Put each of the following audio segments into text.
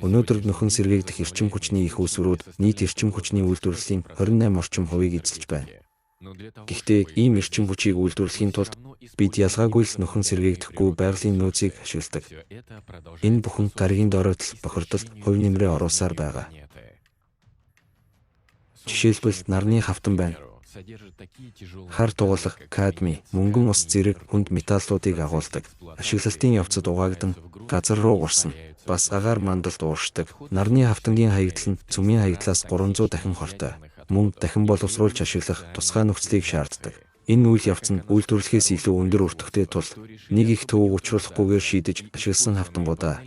Өнөөдөр нөхөн сэргээгдэх эрчим хүчний их үүсвэрүүд нийт эрчим хүчний үйлдвэрлэлийн 28% эзэлж байна. Гэхдээ ийм эрчим хүчийг үйлдвэрлэхийн тулд бид ялгаагүй л нөхөн сэргээгдэхгүй байгалийн нөөцийг ашигладаг. Энэ бүхэн гаригийн доройтол бохирдолд хувь нэмрээ оруулсаар байгаа. Жишээлбэл нарны хавтан байна. Хар тугалах, кадми, мөнгөн ус зэрэг хүнд металлуудыг агуулдаг. Ашиглалтын явцад угаагдан газар руу гурсна. Бас агаар мандалд ууршдаг. Нарны хавтангийн хаягдал нь цөмийн хаягдлаас 300 дахин хортой. Мөн дахин боловсруулж ашиглах тусгай нөхцөлийг шаарддаг. Энэ үйл явц нь үйлдвэрлэхээс илүү өндөр өртөгтэй тул нэг их төвөг учруулахгүйгээр шийдэж ашигласан хавтангуудаа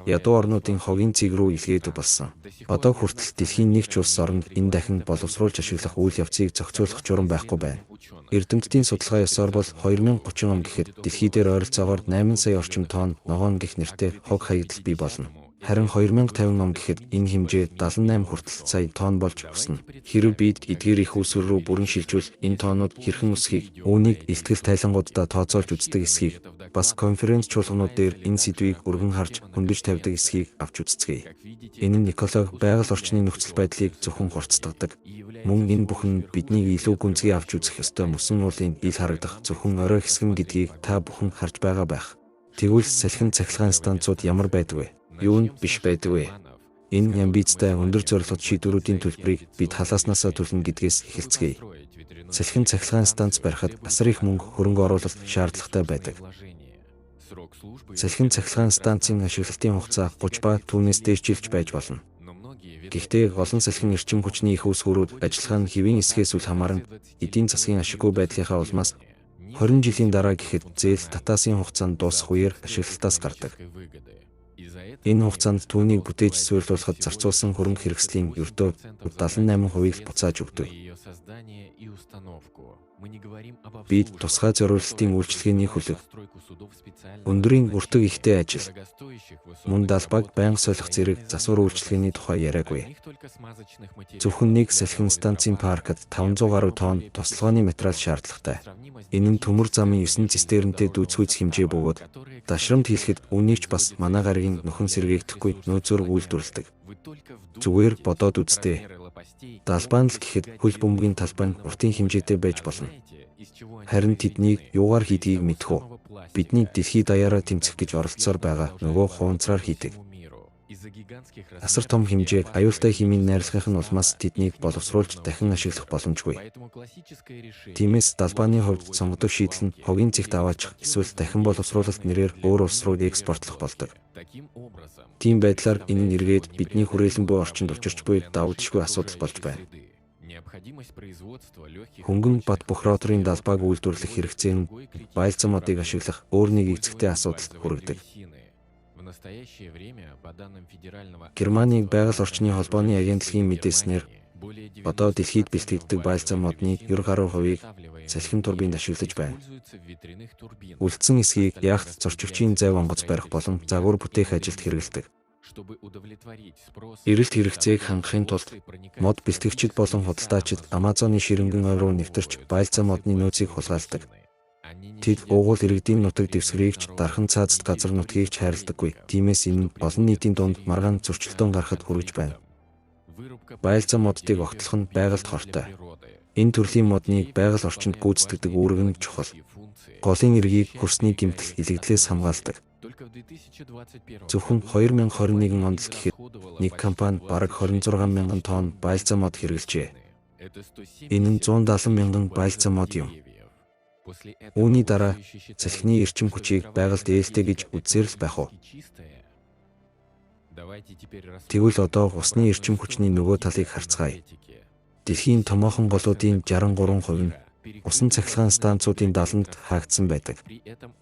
ядуу орнуудын хогийн цэг рүү илгээдэг болсон. Одоо хүртэл дэлхийн нэг ч улс оронд энэ дахин боловсруулж ашиглах үйл явцыг зохицуулах журам байхгүй байна. Эрдэмтдийн судалгаа ёсоор бол 2030 он гэхэд дэлхий дээр ойролцоогоор 8 сая орчим тонн ногоон гэх нэртэй хог хаягдал бий болно. Харин 2050 он гэхэд энэ хэмжээ 78 хүртэл сая тонн болж өснө. Хэрэв бид эдгээр их үүсвэр рүү бүрэн шилжүүл энэ тоннууд хэрхэн өсөхийг, үүнийг ихтгэл тайлангуудаа тооцоолж үздэг эсхийг, бас конференц чуулганууд дээр энэ сэдвийг өргөн харж хөндөж тавьдаг эсхийг авч үзцгээе. Энэ нь эколог байгаль орчны нөхцөл байдлыг зөвхөн хурцтгадаг. Мөн энэ бүхэн биднийг илүү гүнзгий авч үзэх ёстой мөсөн уулын ил харагдах зөвхөн орой хэсгэн гэдгийг та бүхэн харж байгаа байх. Тэгвэл салхин цахилгаан станцууд ямар байдаг вэ? Юунд биш байдаг вэ? Энэ амбицтай өндөр зорилгот шийдвэрүүдийн төлбөрийг бид халааснасаа төлнө гэдгээс эхэлцгээе. Салхин цахилгаан станц барихад асар их мөнгө хөрөнгө оруулалт шаардлагатай байдаг. Салхин цахилгаан станцын ашиглалтын хугацаа 30 ба түүнээс дээш жилч байж болно. Гэхдээ олон салхин эрчим хүчний их үүсвэрүүд ажиллагаа нь хэвийн эсхээс үл хамааран эдийн засгийн ашиггүй байдлынхаа улмаас 20 жилийн дараа гэхэд зээл татаасын хугацаанд дуусах үеэр ашиглалтаас гардаг. Энэ хугацаанд түүнийг бүтээж суйрлуулахад зарцуулсан хөрөнгө хэрэгслийн ердөө 78%-ийг буцааж өгдөг. Бид тусгай зориулалтын үйлчилгээний хөлөг, өндрийн өртөг ихтэй ажил, мөн далбаг байнга солих зэрэг засвар үйлчилгээний тухай яриаггүй. Зөвхөн нэг салхин станцын паркад 500 гаруй тонн тусалгааны материал шаардлагатай. Энэ нь төмөр замын 9 цистернтэй дүүцгүйц хэмжээ бөгөөд дашрамд хэлэхэд үүнийг ч бас манай гаригийн нөхөн сэргээгдэхгүй нөөцөөр үйлдвэрлэдэг. Зүгээр бодоод үзтээ. Далбаан л гэхэд хөл бөмбөгийн талбай нь уртын хэмжээтэй байж болно. Харин тэднийг юугаар хийдгийг мэдэх үү? Бидний дэлхий даяараа тэмцэх гэж оролцсоор байгаа нөгөө хуунцраар хийдэг. Асар том хэмжээг аюултай химийн найрлагын улмаас тэднийг боловсруулж дахин ашиглах боломжгүй. Тиймээс далбааны хувьд сонгодог шийдэл нь хогийн цэгт аваачих эсвэл дахин боловсруулалт нэрээр өөр улс руу экспортлох болдог. Тийм байдлаар энэ нь эргээд бидний хүрээлэн буй орчинд учирч буй давагдшгүй асуудал болж байна. Хөнгөн бат бөх роторын далбааг үйлдвэрлэх хэрэгцээ нь баялзан модыг ашиглах өөр нэг эцэгтэй асуудалд хүргэдэг. Германы байгаль орчны холбооны агентлагийн мэдээснээр одоо дэлхийд бэлтгэгддэг баялзан модны 90% салхин турбинд ашиглаж байна. Үлдсэн эсгийг яахт зорчигчийн зайв онгоц барих болон загвар бүтээх ажилд хэрэглэдэг. Эрэлт хэрэгцээг хангахын тулд мод бэлтгэгчид болон худалдаачид Амазоны ширэнгэн ой руу нэвтэрч баялзан модны нөөцийг хулгайлдаг. Тэд уугуул иргэдийн нутаг дэвсгэрийгч дархан цаазд газар нутгийг ч хайрладаггүй. Тиймээс энэ нь олон нийтийн дунд маргаан зөрчилдөөн гарахад хүргэж байна. Баялзан моддыг огтлох нь байгальд хортой. Энэ төрлийн модныг байгаль орчинд гүйцэтгэдэг үүрэг нь чухал. Голын эргийг хөрсний гэмтэл илэгдлээс хамгаалдаг. Зөвхөн 2021 онд л гэхэд нэг компани бараг 26 мянган тонн баялзан мод хэрэглэжээ. Энэ нь 170 мянган баялзан мод юм. Үүний дараа салхины эрчим хүчийг байгальд ээлтэй гэж үзсээр л байх уу? Тэгвэл одоо усны эрчим хүчний нөгөө талыг харцгаая. Дэлхийн томоохон голуудын 63% нь усан цахилгаан станцуудын даланд хаагдсан байдаг.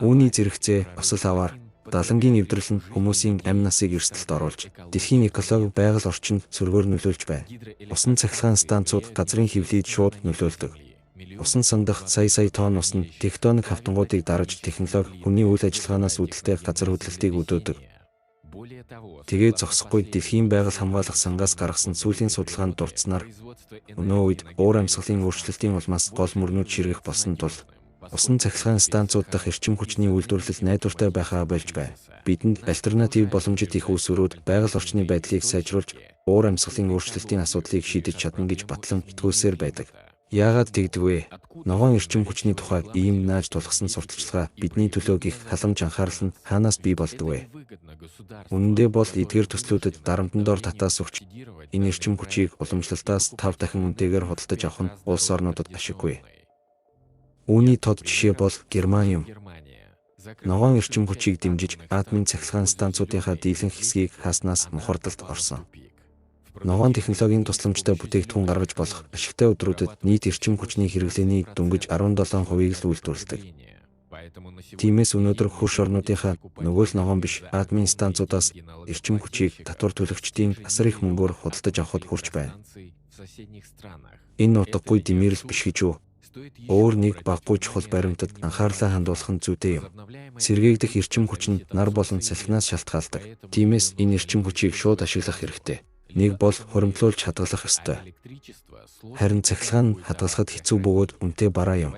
Үүний зэрэгцээ осол аваар далангийн эвдрэл нь хүмүүсийн амь насыг эрсдэлд оруулж, дэлхийн экологи байгаль орчинд сөргөөр нөлөөлж байна. Усан цахилгаан станцууд газрын хэвлэлд шууд нөлөөлдөг. Усан сандах сая тонн ус нь тектоник хавтангуудыг дарж технологи хүний үйл ажиллагаанаас үүдэлтэй газар хөдлөлтийг өдөөдөг. Тэгээд зогсохгүй дэлхийн байгаль хамгаалах сангаас гаргасан сүүлийн судалгаанд дурдсанаар өнөө үед уур амьсгалын өөрчлөлтийн улмаас гол мөрнүүд ширгэх болсон тул усан цахилгаан станцууд дахь эрчим хүчний үйлдвэрлэл найдвартай байхаа болж байна. Бидэнд альтернатив боломжит их үүсвэрүүд байгаль орчны байдлыг сайжруулж, уур амьсгалын өөрчлөлтийн асуудлыг шийдэж чадна гэж батлан итгүүлсээр байдаг. Яагаад тэгдэг вэ? Ногоон эрчим хүчний тухай ийм нааж тулгсан сурталчилгаа бидний төлөө гих халамж анхаарал нь хаанаас бий болдог вэ? Үнэн дээр бол эдгээр төслүүдэд дарамтан дор татаасувч энэ эрчим хүчийг уламжлалтаас 5 дахин үнэтэйгээр худалдаж авах нь улс орнуудад ашиггүй. Үүний тод жишээ бол Германи юм. Ногоон эрчим хүчийг дэмжиж атомын цахилгаан станцуудынхаа дийлэнх хэсгийг хааснаас мухардалд орсон. Ногоон технологийн тусламжтай бүтээгдэхүүн гаргаж болох ашигтай өдрүүдэд нийт эрчим хүчний хэрэглээний дөнгөж 17%-ийг л үйлдвэрлэдэг. Тиймээс өнөөдөр хөрш орнуудынхаа нөгөө л ногоон биш атомын станцуудаас эрчим хүчийг татвар төлөгчдийн асар их мөнгөөр худалдаж авахд хүрч байна. Энэ утгагүй дэмэрэл биш гэж үү? Өөр нэг баггүй чухал баримтад анхаарлаа хандуулах нь зүйтэй юм. Сэргээгдэх эрчим хүч нь нар болон салхинаас шалтгаалдаг. Тиймээс энэ эрчим хүчийг шууд ашиглах хэрэгтэй. Нэг бол хуримтлуулж хадгалах ёстой. Харин цахилгаан нь хадгалахад хэцүү бөгөөд үнэтэй бараа юм.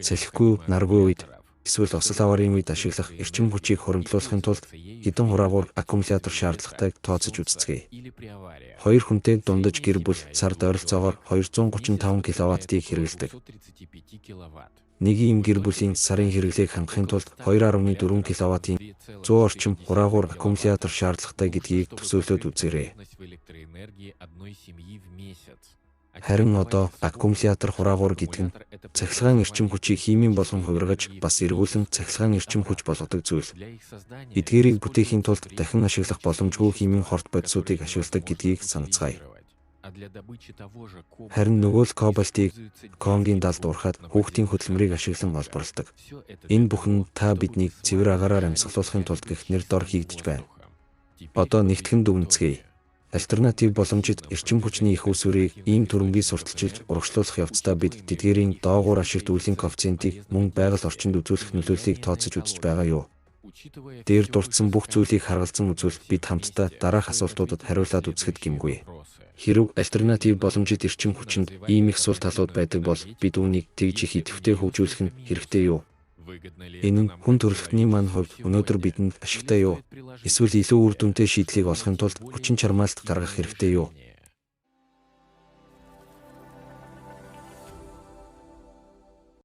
Салхигүй, наргүй үед эсвэл осол аварын үед ашиглах эрчим хүчийг хуримтлуулахын тулд хэдэн хураагуур аккумулятор шаардлагатайг тооцож үзцгээе. 2 хүнтэй дундаж гэр бүл сард ойролцоогоор 235 кВт-ийг хэрэглэдэг. Нэг ийм гэр бүлийн сарын хэрэглээг хангахын тулд 2.4 кВт-ийн 100 орчим хураагуур аккумулятор шаардлагатай гэдгийг төсөөлөд үзээрэй. Харин одоо аккумулятор хураагуур гэдэг нь цахилгаан эрчим хүчийг химийн болгон хувиргаж бас эргүүлэн цахилгаан эрчим хүч болгодог зүйл. Эдгээрийг бүтээхийн тулд дахин ашиглах боломжгүй химийн хорт бодисуудыг ашигладаг гэдгийг санацгаая. Харин нөгөө л кобальтыг Конгийн далд уурхаад хүүхдийн хөдөлмөрийг ашиглан олборлдог. Энэ бүхэн та биднийг цэвэр агаараар амьсгалуулахын тулд гэх нэр дор хийгдэж байна. Одоо нэгтгэн дүгнэцгээе. Альтернатив боломжит эрчим хүчний их үүсвэрийг ийм түрэмгий сурталчилж урагшлуулах явцдаа бид тэдгээрийн доогуур ашигт үеийн коэффициентийг мөн байгаль орчинд үзүүлэх нөлөөллийг тооцож үзэж байгаа юу? Дээр дурдсан бүх зүйлийг харгалзан үзвэл бид хамтдаа дараах асуултуудад хариулаад үзэхэд гэмгүй. Хэрв альтернатив боломжит эрчим хүчинд ийм их сул талууд байдаг бол бид үүнийг тэгж их идэвхтэй хөгжүүлэх нь хэрэгтэй юу? Энэ нь хүн төрөлхтний маань хувьд өнөөдөр бидэнд ашигтай юу? Эсвэл илүү үр дүнтэй шийдлийг олохын тулд хүчин чармаалт гаргах хэрэгтэй юу?